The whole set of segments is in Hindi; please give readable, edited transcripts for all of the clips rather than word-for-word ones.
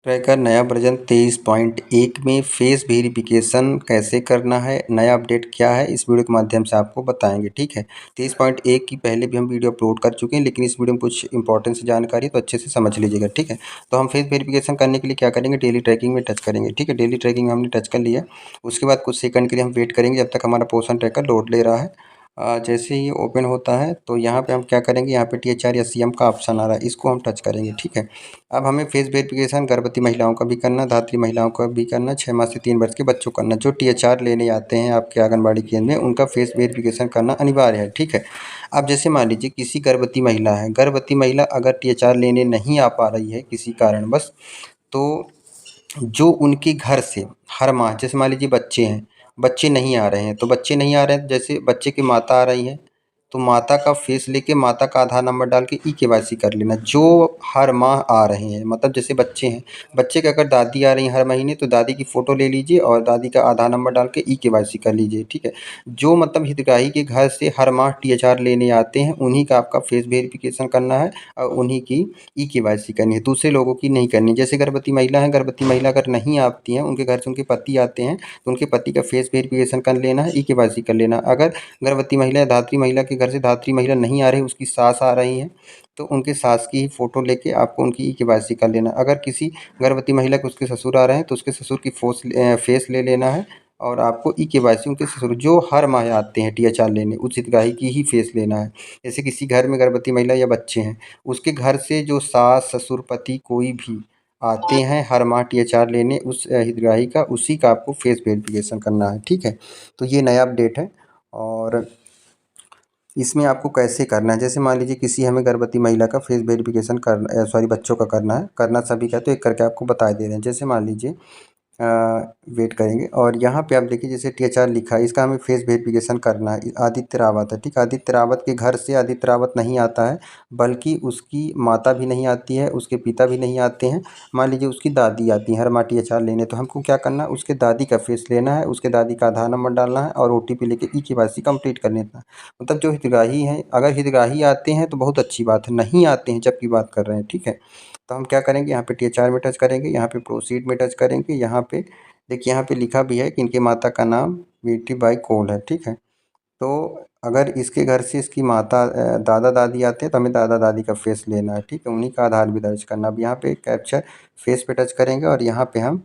ट्रैकर नया वर्जन 23.1 में फेस वेरिफिकेशन कैसे करना है, नया अपडेट क्या है, इस वीडियो के माध्यम से आपको बताएंगे। ठीक है, 23.1 की पहले भी हम वीडियो अपलोड कर चुके हैं, लेकिन इस वीडियो में कुछ इंपॉर्टेंट सी जानकारी तो अच्छे से समझ लीजिएगा। ठीक है, तो हम फेस वेरिफिकेशन करने के लिए क्या करेंगे, डेली ट्रैकिंग में टच करेंगे। ठीक है, डेली ट्रैकिंग में हमने टच कर लिया। उसके बाद कुछ सेकंड के लिए हम वेट करेंगे जब तक हमारा पोर्शन ट्रैकर लोड ले रहा है। जैसे ही ओपन होता है तो यहाँ पे हम क्या करेंगे, यहाँ पे THR या CM का ऑप्शन आ रहा है, इसको हम टच करेंगे। ठीक है, अब हमें फेस वेरिफिकेशन गर्भवती महिलाओं का भी करना, धात्री महिलाओं का भी करना, 6 माह से 3 वर्ष के बच्चों को करना। जो THR लेने आते हैं आपके आंगनबाड़ी केंद्र में, उनका फेस वेरिफिकेशन करना अनिवार्य है। ठीक है, अब जैसे मान लीजिए किसी गर्भवती महिला है, गर्भवती महिला अगर THR लेने नहीं आ पा रही है किसी कारणवश, तो जो उनके घर से हर माह, जैसे मान लीजिए बच्चे हैं, बच्चे नहीं आ रहे हैं, तो बच्चे नहीं आ रहे हैं, जैसे बच्चे की माता आ रही है तो माता का फेस लेके, माता का आधार नंबर डाल के KYC कर लेना। जो हर माह आ रहे हैं, मतलब जैसे बच्चे हैं, बच्चे के अगर दादी आ रही हैं हर महीने, तो दादी की फ़ोटो ले लीजिए और दादी का आधार नंबर डाल के KYC कर लीजिए। ठीक है, जो मतलब हितग्राही के घर से हर माह THR लेने आते हैं, उन्हीं का आपका फेस वेरिफिकेशन करना है और उन्हीं की KYC करनी है, दूसरे लोगों की नहीं करनी। जैसे गर्भवती महिला है, गर्भवती महिला अगर नहीं आती हैं, उनके घर से उनके पति आते हैं, तो उनके पति का फेस वेरिफिकेशन कर लेना है, KYC कर लेना। अगर गर्भवती महिला या धात्री महिला के घर से धात्री महिला नहीं आ रही, उसकी सास आ रही है, तो उनके सास की ही फ़ोटो लेके आपको उनकी KYC कर लेना। अगर किसी गर्भवती महिला के उसके ससुर आ रहे हैं, तो उसके ससुर की फेस ले लेना है और आपको KYC उनके ससुर जो हर माह आते हैं THR लेने, उस हितग्राही की ही फेस लेना है। जैसे किसी घर में गर्भवती महिला या बच्चे हैं, उसके घर से जो सास, ससुर, पति कोई भी आते हैं हर माह THR लेने, उस हितग्राही का, उसी का आपको फेस वेरिफिकेशन करना है। ठीक है, तो ये नया अपडेट है। और इसमें आपको कैसे करना है, जैसे मान लीजिए किसी हमें गर्भवती महिला का फेस वेरिफिकेशन करना, सॉरी बच्चों का करना है, करना सभी का, तो एक करके आपको बता दे रहे हैं। जैसे मान लीजिए वेट करेंगे और यहाँ पे आप देखिए जैसे THR लिखा है, इसका हमें फेस वेरिफिकेशन करना है। आदित्य रावत है, ठीक है, आदित्य रावत के घर से आदित्य रावत नहीं आता है, बल्कि उसकी माता भी नहीं आती है, उसके पिता भी नहीं आते हैं। मान लीजिए उसकी दादी आती है हर माह THR लेने, तो हमको क्या करना है, उसके दादी का फेस लेना है, उसके दादी का आधार नंबर डालना है और OTP लेके KYC कंप्लीट कर लेना है। मतलब जो हितग्राही हैं, अगर हितग्राही आते हैं तो बहुत अच्छी बात है, नहीं आते हैं जब की बात कर रहे हैं। ठीक है, तो हम क्या करेंगे, यहाँ पे THR में टच करेंगे, यहाँ पे प्रोसीड में टच करेंगे। यहाँ पे देखिए, यहाँ पे लिखा भी है कि इनके माता का नाम बेटी बाई कोल है। ठीक है, तो अगर इसके घर से इसकी माता दादा दादी आते हैं, तो हमें दादा दादी का फेस लेना है। ठीक है, उन्हीं का आधार भी दर्ज करना। अब यहाँ पे कैप्चर फेस पे टच करेंगे और यहाँ पे हम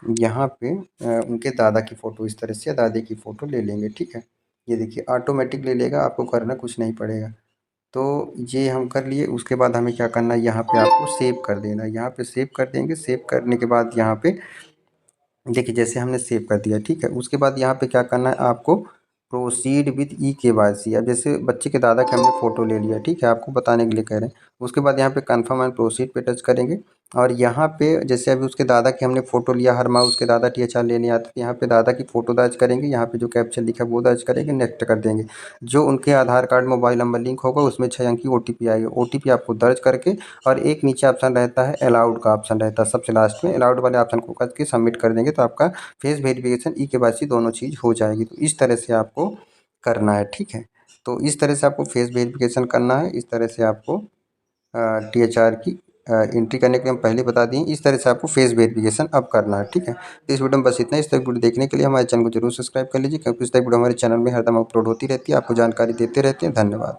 उनके दादा की फ़ोटो इस तरह से या दादी की फ़ोटो ले लेंगे। ठीक है, ये देखिए ऑटोमेटिक ले लेगा, आपको करना कुछ नहीं पड़ेगा। तो ये हम कर लिए। उसके बाद हमें क्या करना है, यहाँ पे आपको सेव कर देना है। यहाँ पे सेव कर देंगे। सेव करने के बाद यहाँ पे देखिए जैसे हमने सेव कर दिया। ठीक है, उसके बाद यहाँ पे क्या करना है आपको, प्रोसीड विथ KYC। अब जैसे बच्चे के दादा का हमने फ़ोटो ले लिया, ठीक है, आपको बताने के लिए कह रहे हैं। उसके बाद यहाँ पे कन्फर्म एंड प्रोसीड पे टच करेंगे और यहाँ पे जैसे अभी उसके दादा की हमने फ़ोटो लिया, हर माह उसके दादा THR लेने आते थे, यहाँ पे दादा की फ़ोटो दर्ज करेंगे, यहाँ पे जो कैप्शन लिखा है वो दर्ज करेंगे, नेक्स्ट कर देंगे। जो उनके आधार कार्ड मोबाइल नंबर लिंक होगा, उसमें 6 अंक की OTP आएगी। OTP आपको दर्ज करके, और एक नीचे ऑप्शन रहता है अलाउड का ऑप्शन रहता है सबसे लास्ट में, अलाउड वाले ऑप्शन को करके सबमिट कर देंगे, तो आपका फेस वेरिफिकेशन KYC दोनों चीज़ हो जाएगी। तो इस तरह से आपको करना है। ठीक है, तो इस तरह से आपको फेस वेरिफिकेशन करना है। इस तरह से आपको THR की एंट्री करने के लिए हम पहले बता दिए, इस तरह से आपको फेस वेरिफिकेशन अब करना है। ठीक है, तो इस वीडियो में बस इतना। इस तरह वीडियो देखने के लिए हमारे चैनल को जरूर सब्सक्राइब कर लीजिए, क्योंकि इस तरह वीडियो हमारे चैनल में हरदम अपलोड होती रहती है, आपको जानकारी देते रहते हैं। धन्यवाद।